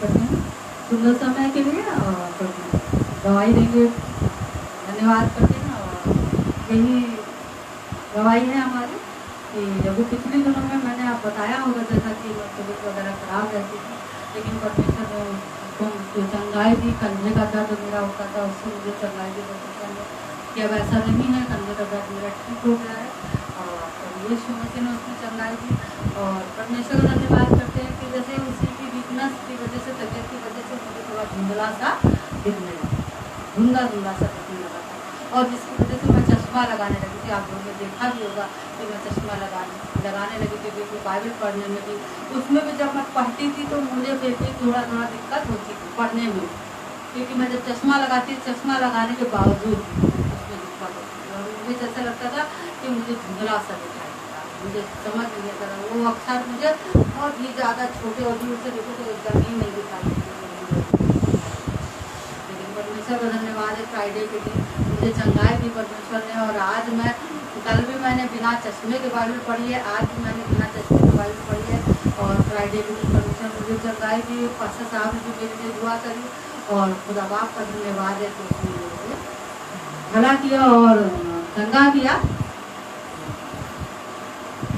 करती हूँ सुंदर समय के लिए और दवाई देंगे, धन्यवाद करते हैं। और यही दवाई है हमारी कि अभी पिछले दिनों में मैंने आप बताया होगा जैसा कि तबीयत वगैरह खराब रहती थी, लेकिन परमेश्वर ने उसको चंगाई दी। कंधे का दर्द मेरा होता था, उससे मुझे चंगाई दी परमेश्वर ने कि अब ऐसा नहीं है, कंधे का दर्द मेरा ठीक हो गया है और यीशु मसीह ने उसमें चंगाई दी। और परमेश्वर का धन्यवाद करते हैं कि जैसे उसी की वीकनेस की वजह से, तबीयत की वजह से मुझे थोड़ा धुंधला सा दिखने लगा, धुंधला सा दिखने लगा था और जिसकी वजह से मैं चश्मा लगाने लगी थी। आप लोगों ने देखा भी होगा कि मैं चश्मा लगाने लगी थी क्योंकि बाइबल पढ़ने में भी, उसमें भी जब मैं पढ़ती थी तो मुझे फिर भी थोड़ा दिक्कत होती थी पढ़ने में, क्योंकि मैं जब चश्मा लगाती थी, चश्मा लगाने के बावजूद उसमें दिक्कत होती थी और मुझे जैसा लगता था कि मुझे धुंधला सा दिखाई देता, मुझे समझ नहीं आता था। वो अक्षर मुझे बहुत ही ज़्यादा छोटे और दूर से देखो तो एकदम ही नहीं दिखाई देते। लेकिन परमेश्वर का धन्यवाद है, फ्राइडे के दिन मुझे चंगाई दी परमेश्वर ने। और आज मैं, कल भी मैंने बिना चश्मे के बाइबल पढ़ी है, आज भी मैंने बिना चश्मे के बाइबल पढ़ी है और फ्राइडे के दिन परमेश्वर मुझे चंगाई दी। पास्टर साहब ने भी मेरे लिए दुआ करी और खुदा बाप का धन्यवाद है कि उसने मुझे भला किया और चंगा किया।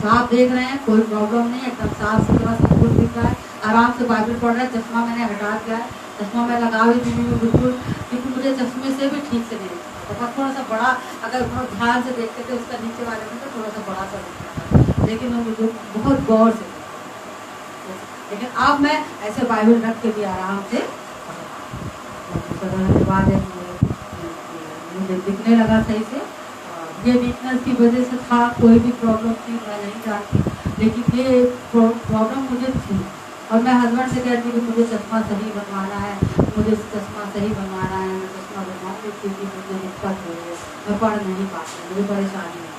तो आप देख रहे हैं कोई प्रॉब्लम नहीं, एकदम साफ सुथरा सब कुछ दिख रहा है, आराम से बाइबल पढ़ रहा है। चश्मा मैंने हटा दिया है, चश्मा मैं लगा भी दी हूँ बिल्कुल, क्योंकि मुझे चश्मे से भी ठीक से नहीं दिखता था। थोड़ा सा बड़ा, अगर बहुत ध्यान से देखते थे उसका नीचे वाले में तो थोड़ा सा बड़ा सा दिखता था, लेकिन वो मुझे बहुत गौर से, लेकिन अब मैं ऐसे बाइबल रख के भी आराम से धन्यवाद है, मुझे दिखने लगा सही से। ये वीकनेस की वजह से था, कोई भी प्रॉब्लम थी मैं नहीं जानती, लेकिन ये प्रॉब्लम मुझे थी और मैं हस्बैंड से कहती कि मुझे चश्मा सही बनवाना है, मुझे चश्मा सही बनवाना है, मैं चश्मा बनवाऊँगी क्योंकि मुझे दिक्कत हो रही है, मैं पढ़ नहीं पाती, मुझे परेशानी है।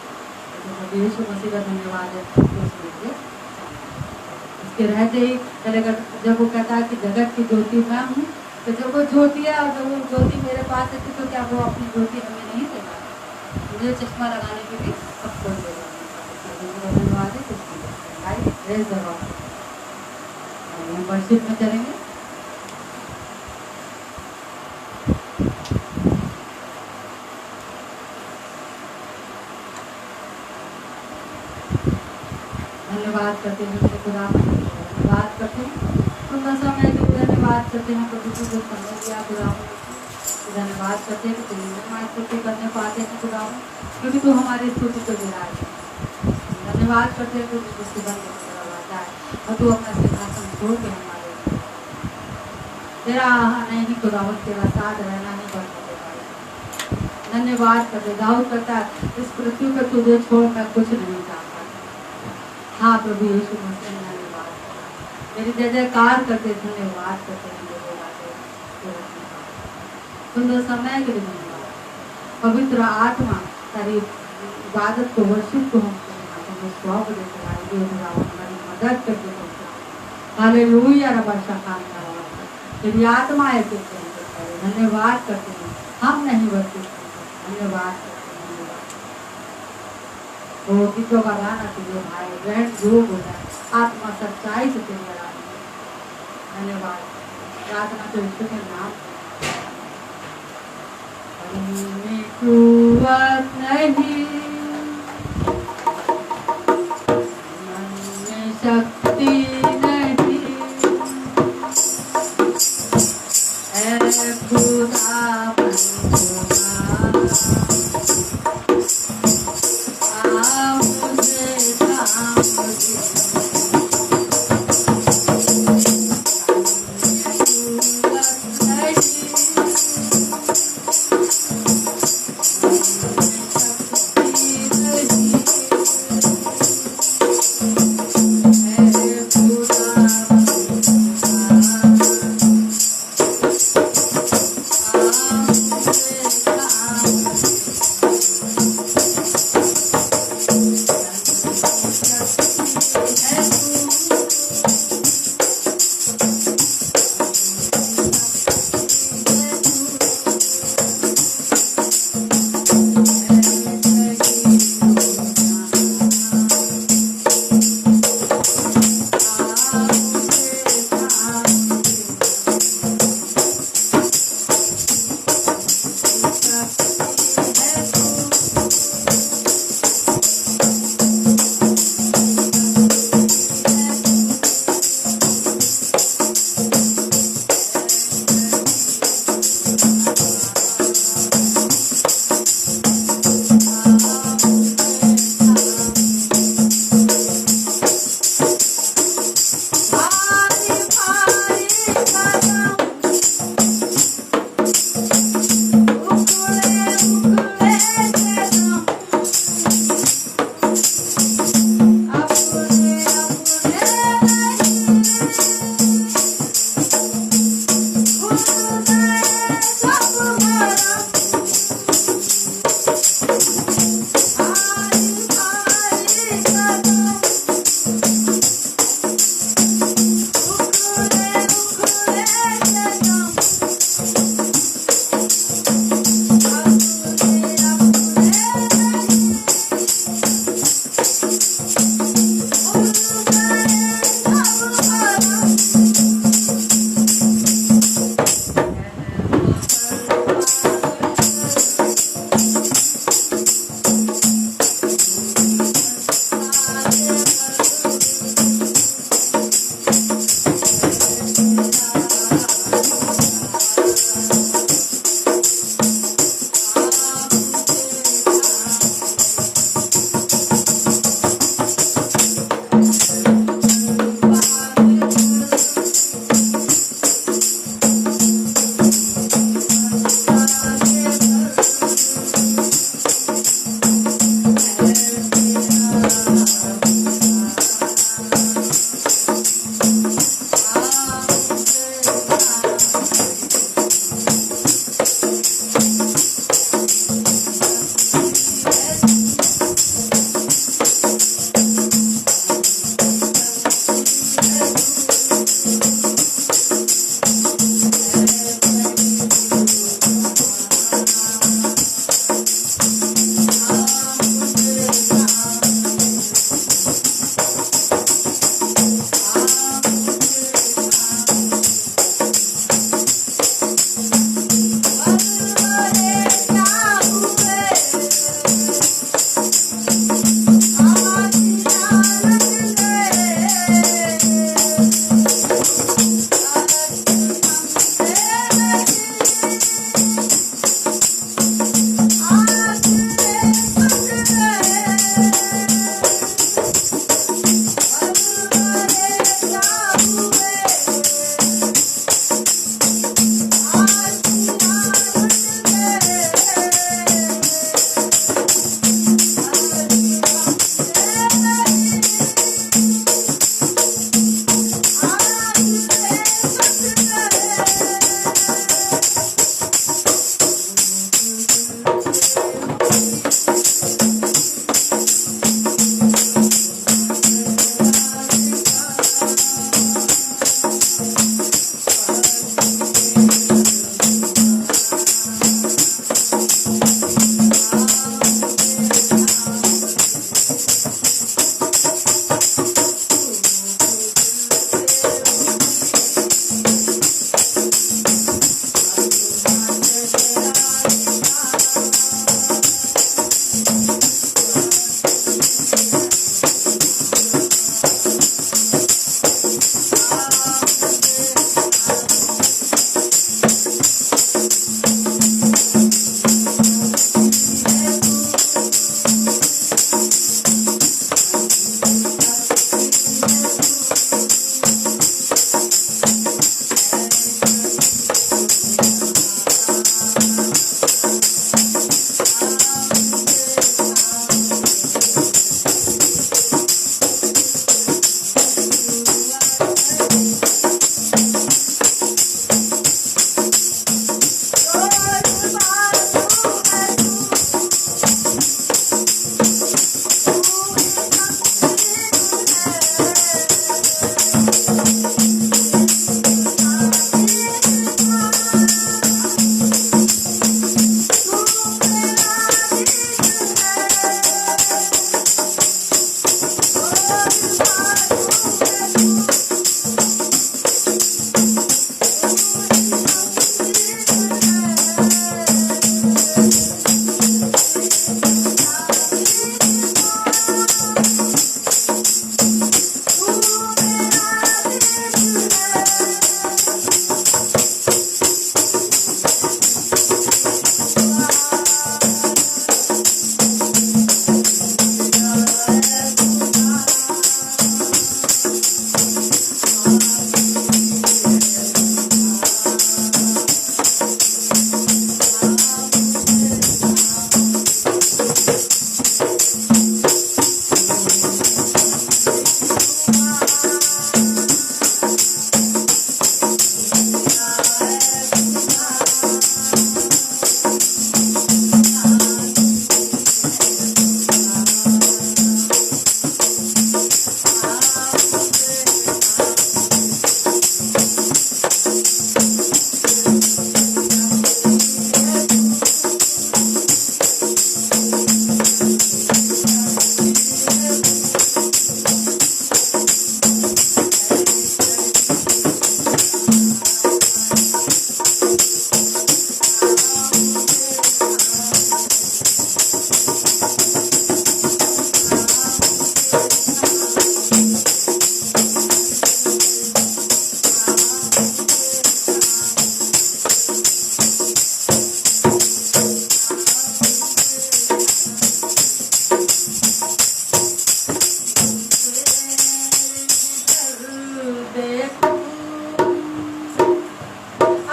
तो यीशु मसीह का धन्यवाद है उसमें इसके रहते ही चलेगा। जब वो कहता है कि जगत की ज्योति मैं हूँ, तो जब वो ज्योति है और जब वो ज्योति मेरे पास है तो क्या वो अपनी ज्योति हमें नहीं देगा? मुझे चश्मा लगाने के लिए सब कुछ देगा। धन्यवाद है। मेंबरशिप में चलेंगे। धन्यवाद करते हैं खुदा, धन्यवाद करते हैं सुंदर समय के लिए, धन्यवाद करते हैं प्रभु को जो समय दिया खुदा, धन्यवाद करते हैं कि तुम हमारी स्तुति करने पाते हैं खुदा, क्योंकि तू हमारी स्तुति को विराज है। धन्यवाद करते हैं कि सुबह आता है और तू अपना सिंहासन छोड़ के हमारे तेरा नहीं खुदावत, तेरा साथ रहना नहीं बढ़ते पाए। धन्यवाद करते। दाऊद करता है इस पृथ्वी पर तुझे छोड़ मैं कुछ नहीं चाहता। हाँ प्रभु यीशु मसीह धन्यवाद, मेरी जय जयकार करते, धन्यवाद करते हैं। सुंदर समय के लिए धन्यवाद। पवित्र आत्मा तारी इबादत को, वर्शिप को हम स्वाब देते हैं, हमारी मदद करके हालेलुया रब्बा शखान का तेरी आत्मा है तो धन्यवाद करते हैं। हम नहीं बल्कि धन्यवाद करते हैं। वो गीतों का गाना तुझे भाई ग्रहण योग हो जाए, आत्मा सच्चाई से तेरी आराधना। धन्यवाद प्रार्थना तो यीशु के नाम में कुवत नहीं, मन में शक्ति नहीं, ऐ खुदा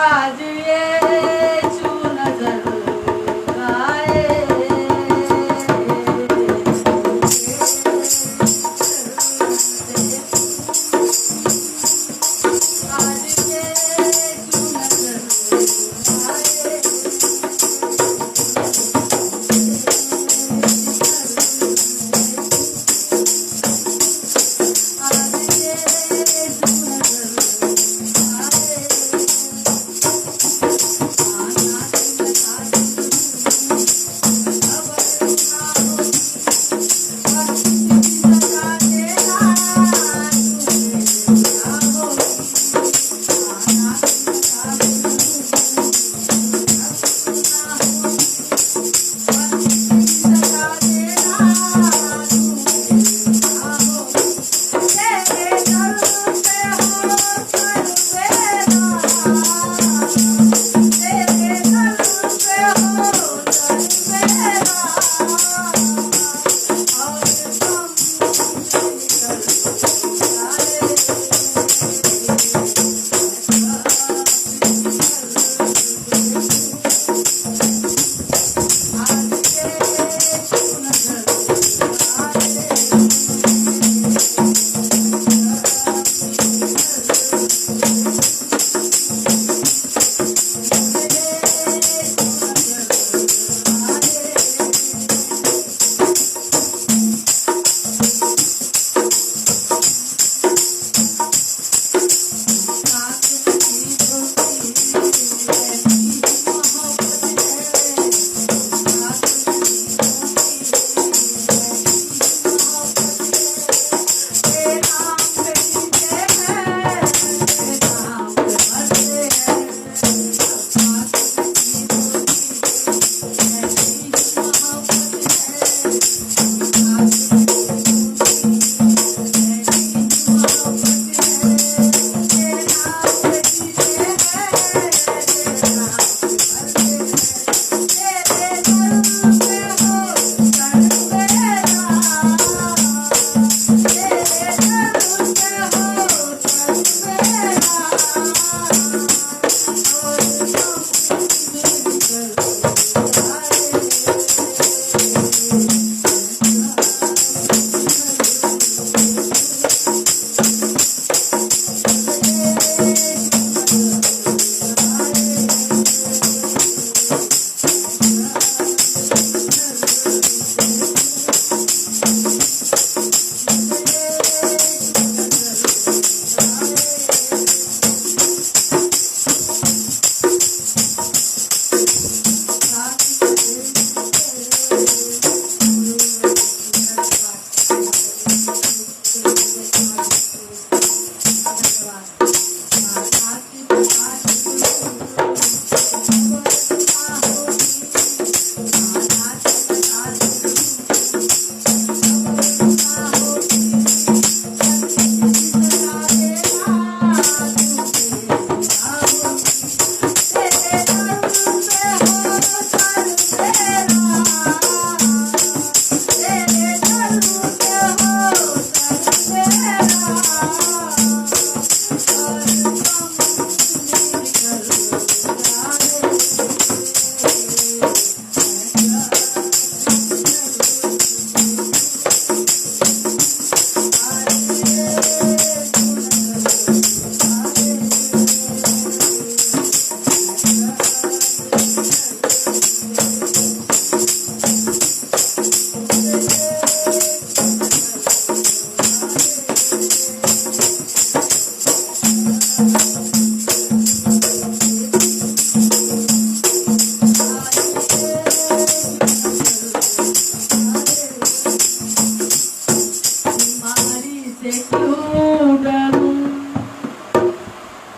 आज ये छू नजर आए, आज ये छू नजर आए, आज ये छू नजर आए, आना बता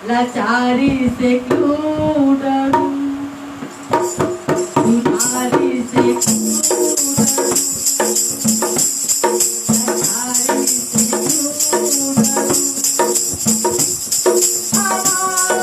लाचारी से क्यों डरूं, बीमारी से क्यों डरूं, लाचारी से क्यों डरूं,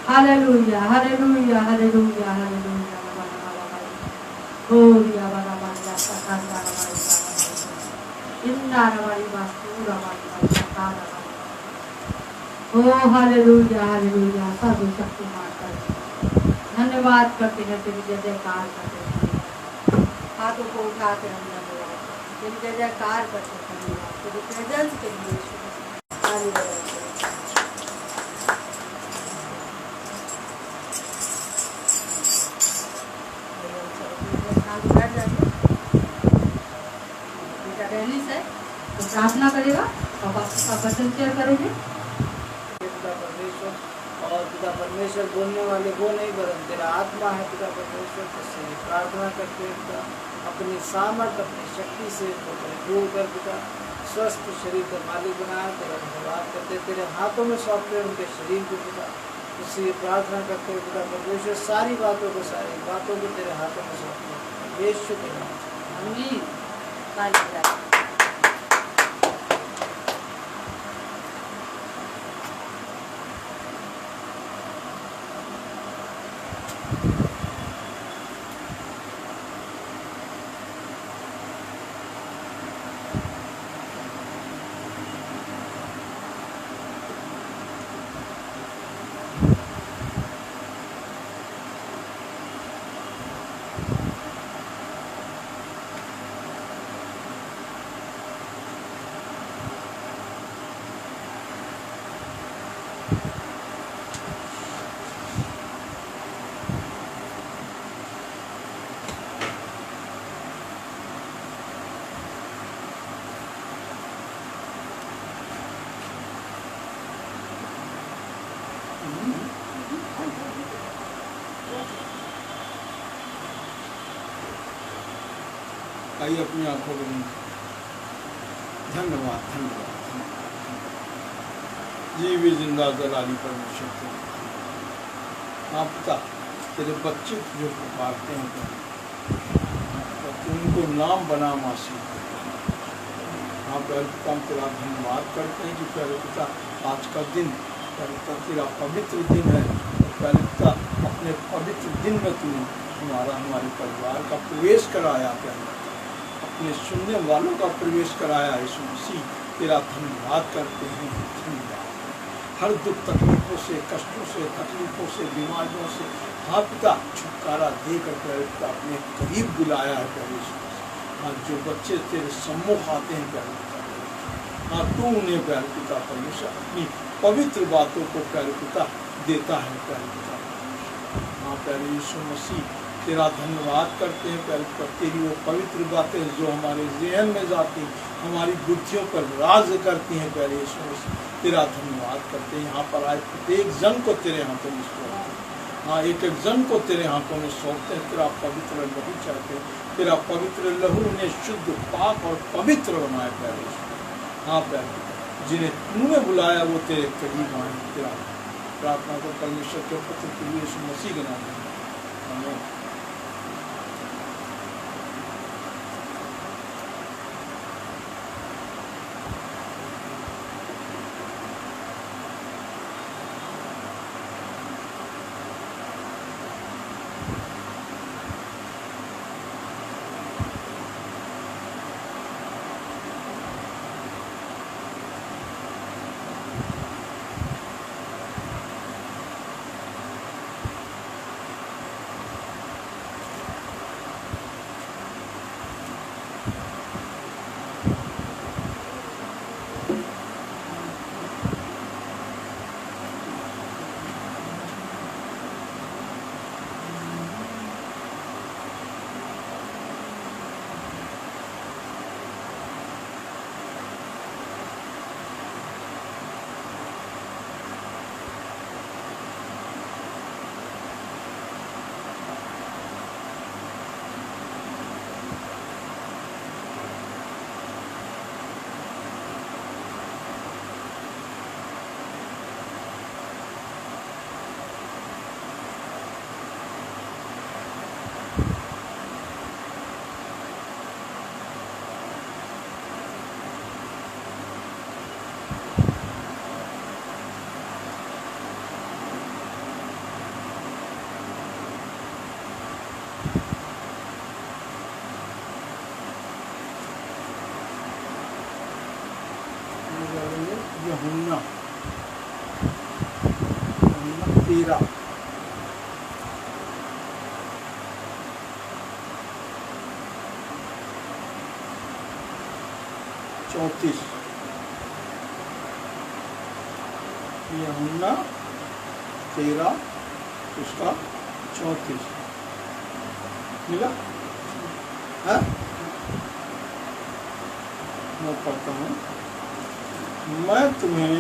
hallelujah hallelujah hallelujah hallelujah gloria bala bala sakanda bala inna bala basura bala sakanda ओ हालेलुया हालेलुया साधु शक्तिमान कर धन्यवाद करते हैं तेरी जय जयकार करते हैं हाथों को उठाते हम धन्यवाद तेरी जय जयकार करते हैं धन्यवाद तेरी प्रेजेंस के लिए हालेलुया प्रार्थना करेगा और आपका वचन शेयर करेंगे। पिता परमेश्वर और पिता परमेश्वर बोलने वाले वो नहीं वरन तेरा आत्मा है पिता परमेश्वर से प्रार्थना करते पिता अपनी सामर्थ अपनी शक्ति से दूर कर पिता स्वस्थ शरीर का मालिक बनाया तेरा धन्यवाद करते तेरे हाथों में सौंपते उनके शरीर को पिता इसलिए प्रार्थना करते हुए पिता परमेश्वर सारी बातों को तेरे हाथों में सौंपते यीशु के नाम आमीन। आइए अपनी आंखों को धन्यवाद धन्यवाद जीवी जिंदा जलाली परमेश्वर को आप पिता तेरे बच्चे जो पुकारते हैं तो उनको नाम बना मासी हाँ पिता हम तेरा धन्यवाद करते हैं कि पहले पिता आज का दिन पहले पिता तेरा पवित्र दिन है पहले पिता अपने पवित्र दिन में तूने हमारे परिवार का प्रवेश कराया प्यारे, अपने सुनने वालों का प्रवेश कराया। यीशु मसीह तेरा धन्यवाद करते हैं, धन्यवाद। हर दुख तकलीफों से, कष्टों से, तकलीफों से, बीमारियों से हाँ पिता छुटकारा देकर प्यारे पिता अपने करीब बुलाया है प्यारे यीशु मसीह। हाँ जो बच्चे तेरे सम्मुख आते हैं प्यारे पिता, हाँ तू उन्हें प्यारे पिता परमेश्वर अपनी पवित्र बातों को प्यारे पिता देता है प्यारे पिता। हाँ प्यारे यीशु मसीह तेरा धन्यवाद करते हैं प्यारे पिता, तेरी वो पवित्र बातें जो हमारे ज़हन में जाती, हमारी बुद्धियों पर राज करती हैं प्यारे यीशु मसीह, तेरा धन्यवाद करते हैं। यहाँ पर आए प्रत्येक जन को तेरे हाथों में सौंपते हैं, हाँ एक एक जन को तेरे हाथों में सौंपते हैं। तेरा पवित्र लहू चाहते हैं, तेरा पवित्र लहू उन्हें शुद्ध पाक और पवित्र बनाए प्यारे यीशु। हाँ प्यारे जिन्हें तूने बुलाया वो तेरे करीब आए। तेरा प्रार्थना को परमेश्वर के पुत्र के लिए यीशु मसीह के नाम में आमीन। यूहन्ना 13 34 यूहन्ना 13 उसका 34 मिला है। मैं पढ़ता हूँ, मैं तुम्हें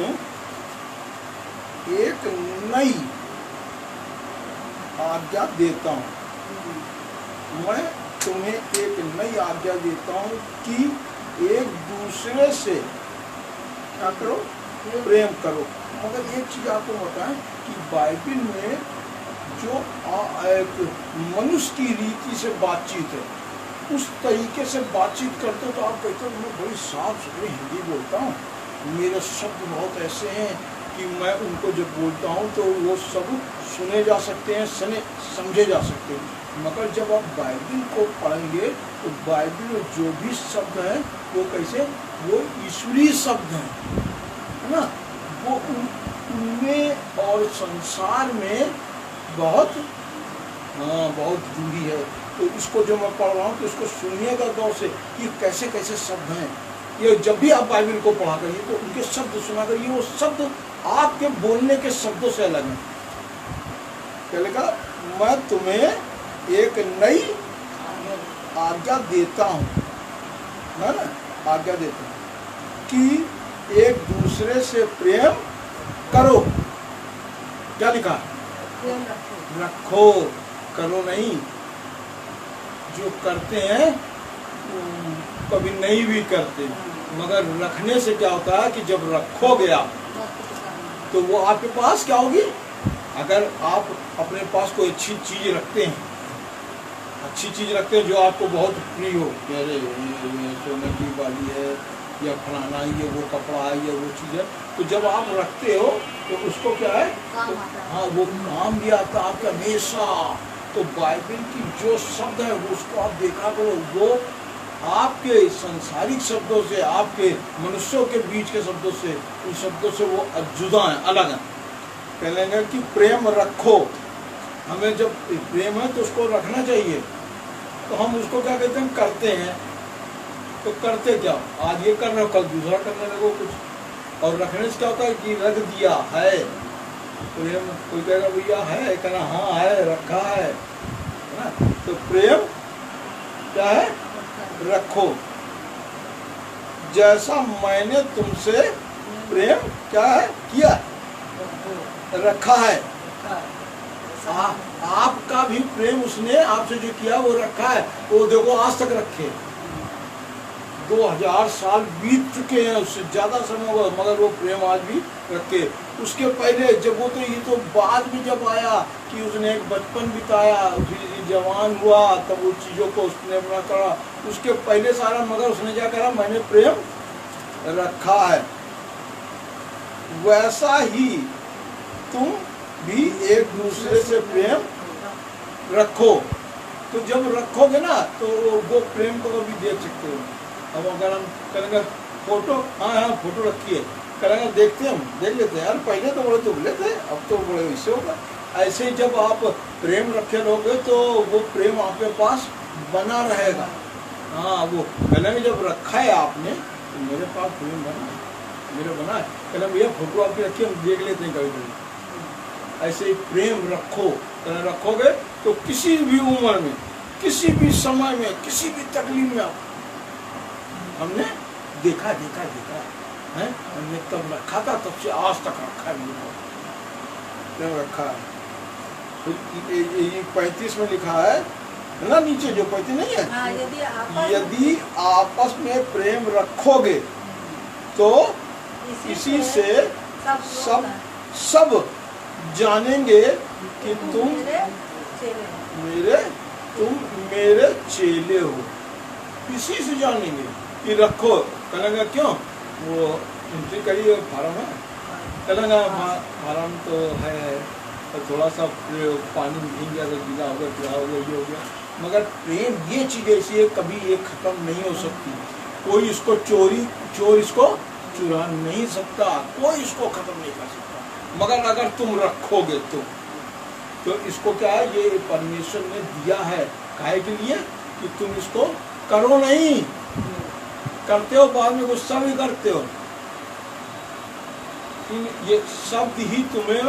एक नई आज्ञा देता हूँ, मैं तुम्हें एक नई आज्ञा देता हूँ कि एक दूसरे से क्या करो, प्रेम करो। मगर एक चीज आपको बताएं कि बाइबल में जो एक मनुष्य की रीति से बातचीत है, उस तरीके से बातचीत करते तो आप कहते हो मैं बड़ी साफ सुथरी हिंदी बोलता हूँ, मेरे शब्द बहुत ऐसे हैं कि मैं उनको जब बोलता हूँ तो वो सब सुने जा सकते हैं, समझे जा सकते हैं। मगर जब आप बाइबल को पढ़ेंगे तो बाइबल में जो भी शब्द हैं वो कैसे, वो ईश्वरीय शब्द हैं, है ना। वो उनमें और संसार में बहुत बहुत दूरी है। तो इसको जो मैं पढ़ रहा हूँ तो इसको सुनिएगा गौर से कि कैसे कैसे शब्द हैं। ये जब भी आप बाइबल को पढ़ा करिए तो उनके शब्द सुना करिए, वो शब्द आपके बोलने के शब्दों से अलग हैं। क्या लिखा, मैं तुम्हें एक नई आज्ञा देता हूँ, है ना, आज्ञा देता हूँ कि एक दूसरे से प्रेम करो। क्या लिखा, रखो, करो नहीं। जो करते हैं कभी नहीं भी करते, मगर रखने से क्या होता है कि जब रखोगे आप तो वो आपके पास क्या होगी। अगर आप अपने पास कोई अच्छी चीज रखते हैं, अच्छी चीज रखते हैं जो आपको बहुत प्रिय हो, अरे ये सोने की वाली है, या फलाना ये वो कपड़ा है ये वो चीज़ है, तो जब आप रखते हो तो उसको क्या है, काम तो, आता है। हाँ वो काम भी आता है आपका हमेशा। तो बाइबल की जो शब्द है वो उसको आप देखा करो, वो आपके सांसारिक शब्दों से, आपके मनुष्यों के बीच के शब्दों से, उन शब्दों से वो जुदा हैं, अलग हैं। कहेंगे कि प्रेम रखो, हमें जब प्रेम है तो उसको रखना चाहिए। तो हम उसको क्या कहते हैं, करते हैं। तो करते क्या, आज ये कर रहे हो कल दूसरा करने लगो कुछ। और रखने से क्या होता है कि रख दिया है, प्रेम कोई कहेगा भैया है, कहना हाँ है, रखा है ना। तो प्रेम क्या है, रखो। जैसा मैंने तुमसे प्रेम क्या है किया, रखा है। आपका भी प्रेम उसने आपसे जो किया वो रखा है। वो देखो आज तक रखे, 2000 साल बीत चुके हैं, उससे ज्यादा समय हुआ, मगर वो प्रेम आज भी रखे। उसके पहले जब वो, तो ये तो बाद में जब आया कि उसने एक बचपन बिताया, जवान हुआ, तब वो चीजों को उसने अपना करा। उसके पहले सारा, मगर उसने क्या करा, मैंने प्रेम रखा है। वैसा ही तुम भी एक दूसरे से प्रेम रखो। तो जब रखोगे ना तो वो प्रेम को भी देख सकते हो। अब अगर हम करेंगे फोटो, हाँ फोटो रखी है, करेंगे देखते हैं, हम देख लेते हैं, यार पहले तो बड़े दुबले थे, अब तो बड़े वैसे होगा। ऐसे ही जब आप प्रेम रखे रहोगे तो वो प्रेम आपके पास बना रहेगा। हाँ, वो कहेंगे जब रखा है आपने तो मेरे पास प्रेम बना है, मेरे बना है। कहेंगे भैया फोटो आपकी रखी है, हम देख लेते हैं कभी कभी। ऐसे ही प्रेम रखो, रखोगे तो किसी भी उम्र में, किसी भी समय में, किसी भी तकलीफ में, आप हमने देखा है, हमने तब रखा था, तब से आज तक रखा है, प्रेम रखा है। तो ये 35 में लिखा है ना, नीचे जो 35 नहीं है, हाँ, यदि आपस में प्रेम रखोगे तो इसी से सब जानेंगे कि तुम मेरे चेले हो। इसी से जानेंगे कि रखो। कहेंगे क्यों, वो एंट्री करिए फार्म है, कहेंगे फार्म तो है, तो थोड़ा सा पानी भीग गया तो गीला हो गया, क्या हो गया, ये हो गया। मगर प्रेम ये चीज ऐसी है, कभी ये खत्म नहीं हो सकती। कोई इसको चोर इसको चुरा नहीं सकता, कोई इसको खत्म नहीं कर सकता। मगर अगर तुम रखोगे तो इसको क्या है, ये परमेश्वर ने दिया है काहे के लिए, कि तुम इसको करो नहीं, करते हो बाद में गुस्सा भी करते हो। ये शब्द ही तुम्हें,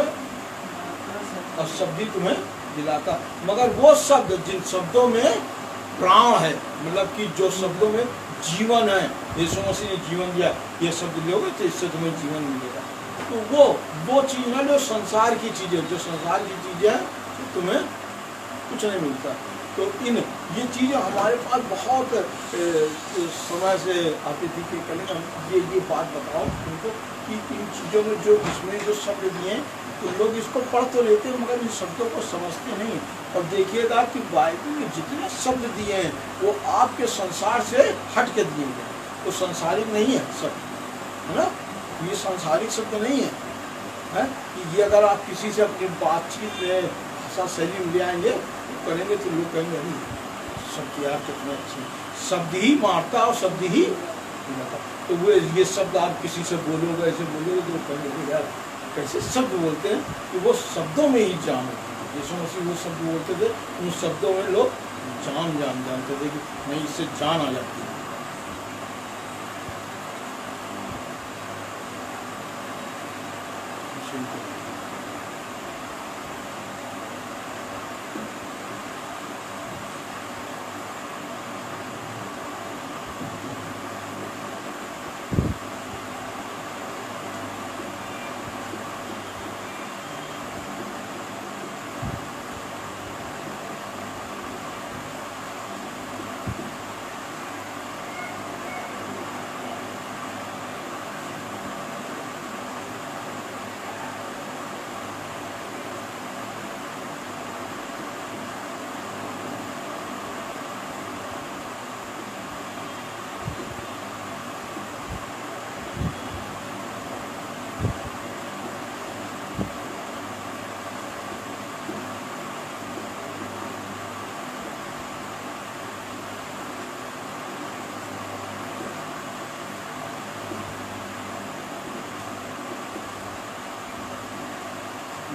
और शब्द ही तुम्हें दिलाता। मगर वो शब्द जिन शब्दों में प्राण है, मतलब कि जो शब्दों में जीवन है, यीशु मसीह ने जीवन दिया, ये शब्द लोगे तो इससे तुम्हें जीवन मिलेगा। तो वो चीज ना लो, संसार की चीजें, जो संसार की चीजें हैं तुम्हें कुछ नहीं मिलता। तो ये चीजें हमारे पास बहुत समय से आती थी कि कल ये बात बताओ उनको कि इन चीज़ों में जो इसमें जो शब्द दिए हैं, तो लोग इसको पढ़ तो लेते हैं मगर इन शब्दों को समझते नहीं। और देखिएगा कि बाइबल में जितने शब्द दिए हैं वो आपके संसार से हट के दिए गए, तो संसारिक नहीं है शब्द, है ना। ये सांसारिक शब्द नहीं है, कि ये अगर आप किसी से अपनी बातचीत में भाषा शैली में ले आएंगे करेंगे तो लोग कहेंगे नहीं शब्द यार कितने अच्छे, शब्द ही मारता और शब्द ही मिलाता। तो वो ये शब्द आप किसी से बोलोगे, ऐसे बोलोगे तो कहेंगे यार कैसे शब्द बोलते हैं, कि वो शब्दों में ही जान होती है। यीशु मसीह वो शब्द बोलते थे, उन शब्दों में लोग जानते थे कि नहीं, इससे जान आ जाती है।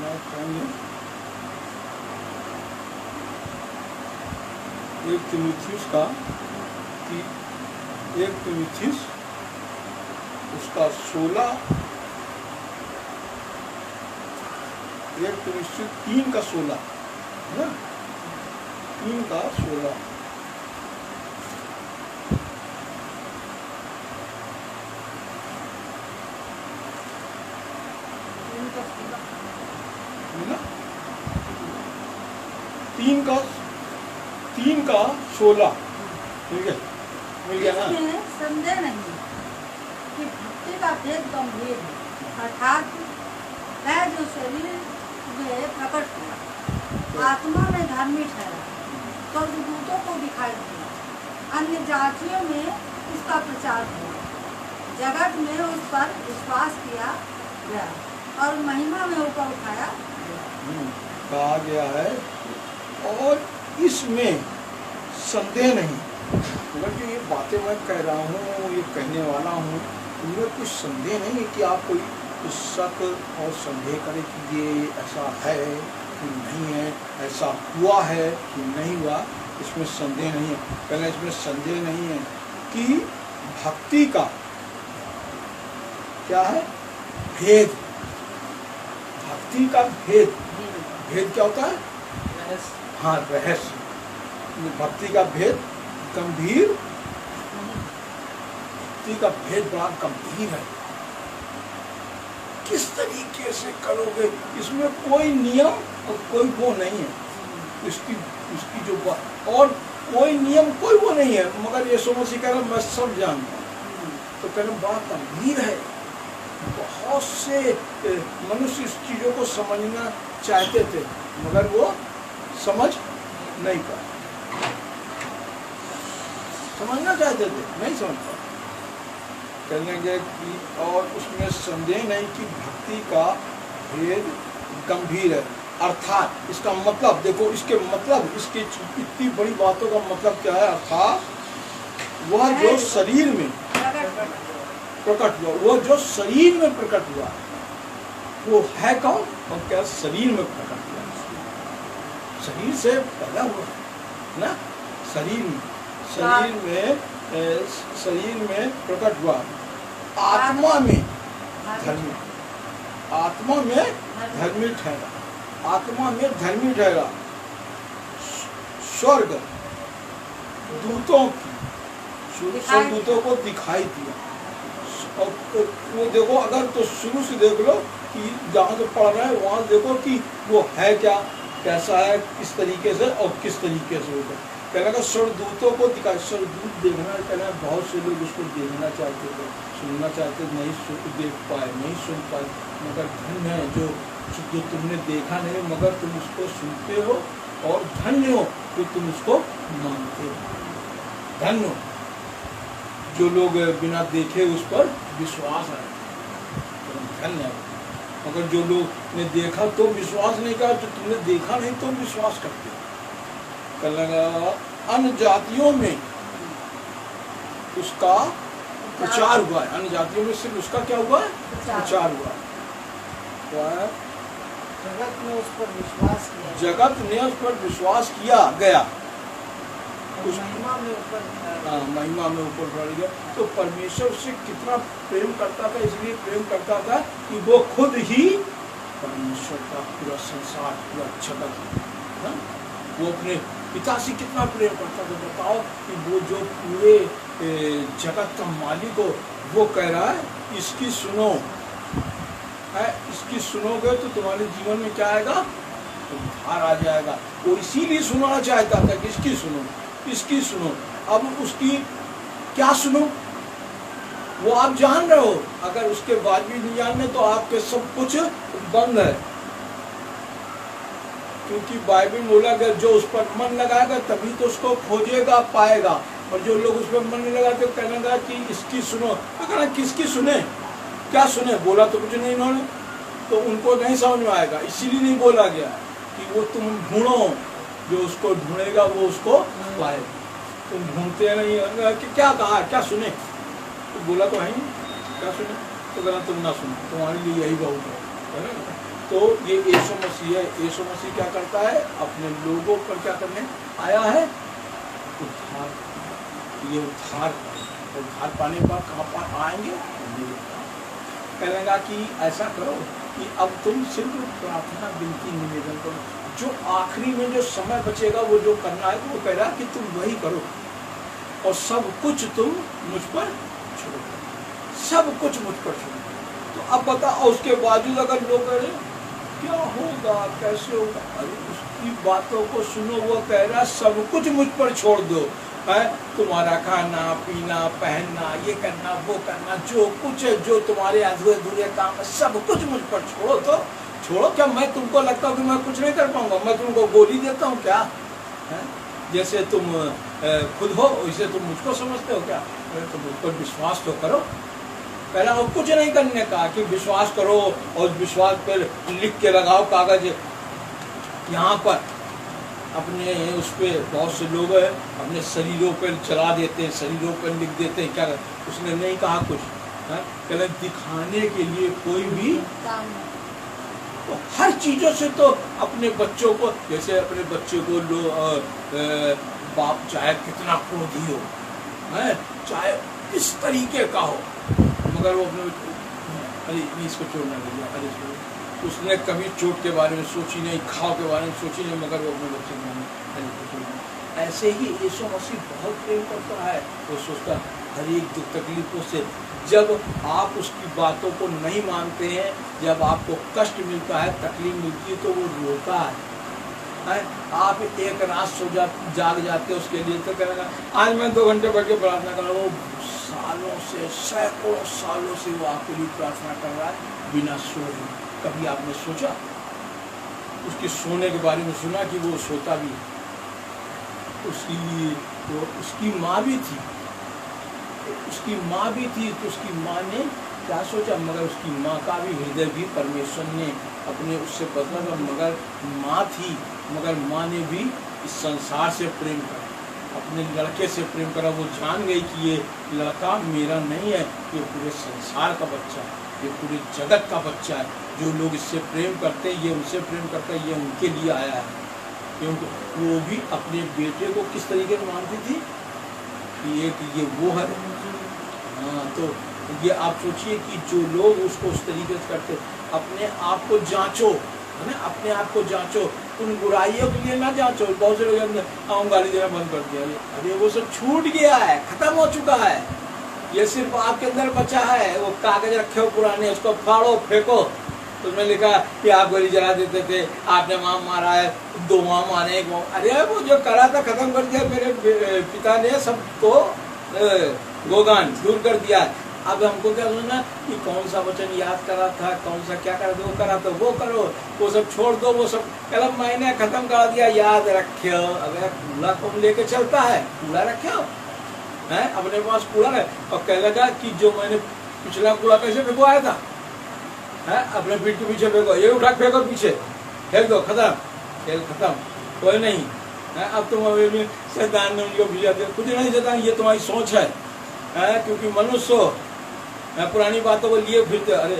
मैं कहेंगे 1 तीमुथियुस का 1 तीमुथियुस उसका 16, 1 तीमुथियुस 3 का 16 है ना, 3 का 16। मिला? 3 का 16 ठीक है, मिल गया ना। इसमें संदेह नहीं कि भक्ति का भेद गंभीर है, अर्थात वह जो शरीर में प्रकट हुआ, आत्मा में धर्मी ठहरा, स्वर्गदूतों को दिखाई दिया, अन्य जातियों में इसका प्रचार हुआ, जगत में उस पर विश्वास किया गया और महिमा में ऊपर उठाया गया। कहा गया है और इसमें संदेह नहीं, मगर जो ये बातें मैं कह रहा हूँ, ये कहने वाला हूँ, इनमें कुछ संदेह नहीं है कि आप कोई शक और संदेह करें कि ये ऐसा है कि नहीं है, ऐसा हुआ है कि नहीं हुआ, इसमें संदेह नहीं है। पहले इसमें संदेह नहीं है कि भक्ति का क्या है भेद, भक्ति का भेद, भेद क्या होता है? हाँ, रहस्य। भक्ति का भेद गंभीर, भक्ति का भेद बड़ा गंभीर है। किस तरीके से करोगे, इसमें कोई नियम और कोई वो नहीं है, उसकी जो बात और कोई नियम कोई वो नहीं है, मगर यीशु मसीह कह रहा मैं सब जानता हूँ। तो कह रहा बड़ा गंभीर है। बहुत से मनुष्य इस चीजों को समझना चाहते थे मगर वो समझ नहीं पाए, समझना चाहते थे नहीं समझ पाए। कहेंगे कि और उसमें संदेह नहीं कि भक्ति का भेद गंभीर है, अर्थात इसका मतलब देखो, इसके मतलब, इसकी इतनी बड़ी बातों का मतलब क्या है? अर्थात वह जो शरीर में प्रकट हुआ, वो जो शरीर में प्रकट हुआ वो है कौन? और क्या शरीर में प्रकट हुआ? शरीर से पैदा हुआ ना, शरीर में प्रकट हुआ, आत्मा में धर्मी, आत्मा में धर्मी ठहरा, आत्मा में धर्मी ठहरा, स्वर्ग दूतों को दिखाई दिया। और वो देखो, अगर तो शुरू से देख लो कि जहाँ से पढ़ रहा है वहाँ देखो कि वो है क्या, कैसा है, किस तरीके से और किस तरीके से होगा। कहना का स्वर्गदूतों को दिखाई, स्वर्गदूत देखना, कहना बहुत से लोग उसको देखना चाहते थे, सुनना चाहते, नहीं देख पाए, नहीं सुन पाए, मगर धन्य है जो तुमने देखा नहीं मगर तुम उसको सुनते हो, और धन्य हो जो तुम उसको मानते हो। धन्य जो लोग बिना देखे उस पर विश्वास है, धन्य है। मगर जो लोग ने देखा तो विश्वास नहीं किया, जो तुमने देखा नहीं तो विश्वास करते हो। अन्य जातियों में उसका प्रचार हुआ है, अन्य जातियों में सिर्फ उसका क्या हुआ है? प्रचार हुआ है। जगत ने उस पर विश्वास किया, जगत ने उस पर विश्वास किया गया, उस महिमा में ऊपर बढ़ गया। तो परमेश्वर उससे कितना प्रेम करता था, इसलिए प्रेम करता था कि वो खुद ही परमेश्वर का पूरा संसार, पूरा जगत, वो अपने पिता से कितना प्रेम करता था। बताओ कि वो जो पूरे जगत का मालिक हो, वो कह रहा है इसकी सुनो, है इसकी सुनोगे तो तुम्हारे जीवन में क्या आएगा? उद्धार आ जाएगा। वो इसीलिए सुनाना चाहता था कि इसकी सुनो, इसकी सुनो। अब उसकी क्या सुनो? वो आप जान रहे हो, अगर उसके बाद भी नहीं जानने तो आपके सब कुछ बंद है, क्योंकि बाइबल बोला कि जो उस पर मन लगाएगा तभी तो उसको खोजेगा, पाएगा। और जो लोग उस पर मन नहीं लगाते कहने लगा कि इसकी सुनो, तो कहना किसकी सुने, क्या सुने? बोला तो कुछ नहीं इन्होंने, तो उनको नहीं समझ में आएगा। इसीलिए नहीं बोला गया कि वो तुम ढूंढो, जो उसको ढूंढेगा वो उसको पाएगा। तुम ढूंढते नहीं, कि क्या कहा, क्या सुने? तो बोला तो है ही क्या सुने? तो कहना तुम ना सुनो, तुम्हारे लिए यही बहुत है ना। तो ये यीशु मसीह है। यीशु मसीह क्या करता है? अपने लोगों पर क्या करने आया है? उद्धार। ये उद्धार पाने पर कहाँ आएंगे? कहेगा कि ऐसा करो कि अब तुम सिर्फ प्रार्थना, विनती, निवेदन करो। जो आखिरी में जो समय बचेगा वो जो करना है, वो कह रहा है कि तुम वही करो और सब कुछ तुम मुझ पर छोड़ो, सब कुछ मुझ पर छोड़ो। तो अब बताओ, उसके बावजूद अगर लोग कह रहे क्या होगा, कैसे होगा, अरे उसकी बातों को सुनो। वो कह रहा सब कुछ मुझ पर छोड़ दो, है तुम्हारा खाना पीना पहनना, ये करना वो करना, जो कुछ है, जो तुम्हारे अधूरे काम है, सब कुछ मुझ पर छोड़ो। तो छोड़ो क्या? मैं तुमको लगता हूँ कि मैं कुछ नहीं कर पाऊंगा? मैं तुमको गोली देता हूँ क्या? है जैसे तुम खुद हो वैसे तुम मुझको समझते हो क्या? तुम मुझ पर विश्वास तो करो। पहला वो कुछ नहीं करने का कि विश्वास करो और विश्वास पर लिख के लगाओ कागज। यहाँ पर अपने उस पर बहुत से लोग अपने शरीरों पर चला देते हैं, शरीरों पर लिख देते हैं। क्या उसने नहीं कहा कुछ, कहते दिखाने के लिए कोई भी तो हर चीजों से तो अपने बच्चों को, जैसे अपने बच्चे को बाप चाहे कितना क्रोधी हो, है चाहे किस तरीके का हो, मगर वो अपने अरे इसको छोड़ना नहीं, अरे उसने कभी चोट के बारे में सोची नहीं, घाव के बारे में सोची नहीं, मगर वो अपने बच्चे को ऐसे ही यीशु मसीह बहुत प्रेम करता है। वो सोचता हर एक दुख तकलीफों से, जब आप उसकी बातों को नहीं मानते हैं, जब आपको कष्ट मिलता है, तकलीफ मिलती है, तो वो रोता है। आप एक रात जाग जाते उसके लिए, तो कहेगा आज मैं 2 घंटे बैठ के प्रार्थना कर रहा हूँ। सालों से, सैकड़ों सालों से वो आपके लिए प्रार्थना कर रहा है बिना सोए। कभी आपने सोचा? उसके सोने के बारे में सुना कि वो सोता भी है। उसकी माँ भी थी, उसकी माँ भी थी, तो उसकी माँ ने क्या सोचा? मगर उसकी माँ का भी हृदय भी परमेश्वर ने अपने उससे बदला था। मगर माँ थी, मगर माँ ने भी इस संसार से प्रेम करा, अपने लड़के से प्रेम करा। वो जान गई कि ये लड़का मेरा नहीं है, ये पूरे संसार का बच्चा है, ये पूरे जगत का बच्चा है। जो लोग इससे प्रेम करते हैं, ये उनसे प्रेम करता है, ये उनके लिए आया है। क्योंकि वो भी अपने बेटे को किस तरीके से मानती थी कि ये वो है। हाँ, तो ये आप सोचिए कि जो लोग उसको उस तरीके से करते, अपने आप को जांचो, है ना, अपने आप को जांचो, उन बुराइयों के लिए ना जांचो। बहुत से लोग गाली देना बंद कर दिया, अरे वो सब छूट गया है, खत्म हो चुका है। ये सिर्फ आपके अंदर बचा है। वो कागज रखे हो पुराने, उसको फाड़ो फेंको, उसमें लिखा कि आप गोली जला देते थे, आपने माँ मारा है, 2 माँ मारे, 1 माँ। अरे वो जो करा था खत्म कर दिया, मेरे पिता ने सबको गोगान दूर कर दिया। अब हमको क्या सोचना कि कौन सा वचन याद करा था, कौन सा क्या करा था, वो करा था वो करो, वो सब छोड़ दो, वो सब कलम मैंने खत्म कर दिया, याद रखो। अगर कूड़ा कौन लेके चलता है? कूड़ा रखो है अपने पास, कूड़ा है। और कह लगा कि जो मैंने पिछला कूड़ा कैसे फेंको आया था, है अपने पीठ के पीछे फेंको, ये उठा फेंको पीछे, फेंक दो, खत्म, खेल खत्म, कोई नहीं है। अब तुम शैतान ने उनको भिजा दिया, कुछ नहीं शैतान, ये तुम्हारी सोच है, क्योंकि मनुष्य पुरानी बातों को लिए फिरते। अरे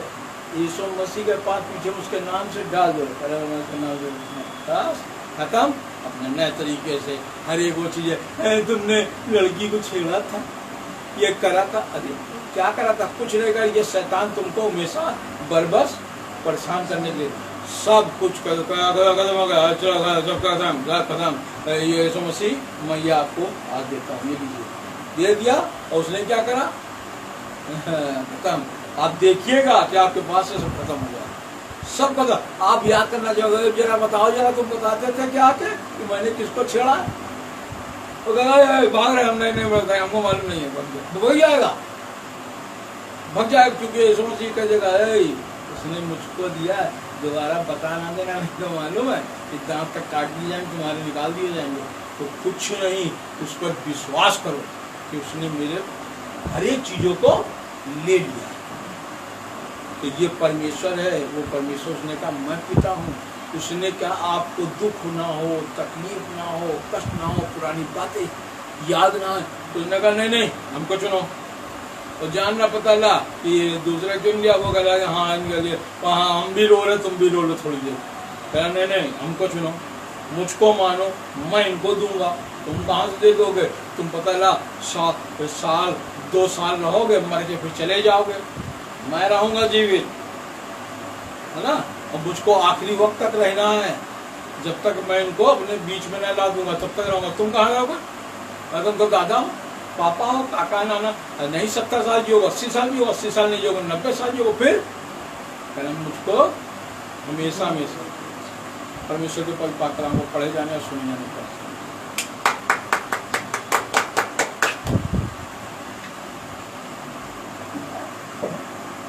यीशु मसीह के पास पीछे उसके नाम से डाल दो, खत्म। अपने नए तरीके से हर एक वो चीज है, तुमने लड़की को छेड़ा था, ये करा था, अरे क्या करा था? कुछ नहीं करा। ये शैतान तुमको हमेशा बरबस परेशान करने के लिए सब कुछ खत्म। ये यीशु मसीह मैं ये आपको आज देता हूँ, ये लीजिए, दे दिया। और उसने क्या करा? खत्म। आप देखिएगा कि आपके पास से सब खत्म हो जाए, सब खत्म। आप याद करना चाहोगे, जरा बताओ, जरा तुम बताते थे क्या आके कि मैंने किसको छेड़ा? तो भाग रहे, हम नहीं बताया, हमको मालूम नहीं है, तो वही जाएगा, भग जाएगा। क्योंकि यीशु मसीह का जगह उसने मुझको दिया, दोबारा बता ना देना, नहीं तो मालूम है कि दांत तक काट दिए जाएंगे, तुम्हारे निकाल दिए जाएंगे। तो कुछ नहीं, उस पर विश्वास करो कि उसने मेरे हर एक चीजों को ले लिया। तो ये परमेश्वर है, वो परमेश्वर। उसने कहा मैं पिता हूँ। उसने क्या आपको दुख ना हो, तकलीफ ना हो, कष्ट ना हो, पुरानी बातें याद ना हो, तो उसने कहा नहीं हमको चुनो, और जानना पता ला कि दूसरा चुन लिया, वो कह रहा है हाँ इनके लिए, हाँ हम भी रो रहे तुम भी रो लो थोड़ी देर। कह नहीं नहीं हमको चुनो, मुझको मानो, मैं इनको दूंगा। तुम कहाँ से दे दोगे? तुम पता ला साल 2 साल रहोगे, मर के फिर चले जाओगे, मैं रहूंगा जीवित, है ना। और मुझको आखिरी वक्त तक रहना है, जब तक मैं इनको अपने बीच में न ला दूंगा तब तक रहूंगा। तुम कहाँ रहोगे? मैं तुमको दादा हूँ, पापा हो, काका नाना नहीं। 70 साल जियोगे, 80 साल जियोगे, 80 साल नहीं जियोगे, 90 साल जियोगे, फिर कहना मुझको हमेशा हमेशा परमेश्वर के पवित्र पाकलाम को पढ़े जाने और सुने जाने पर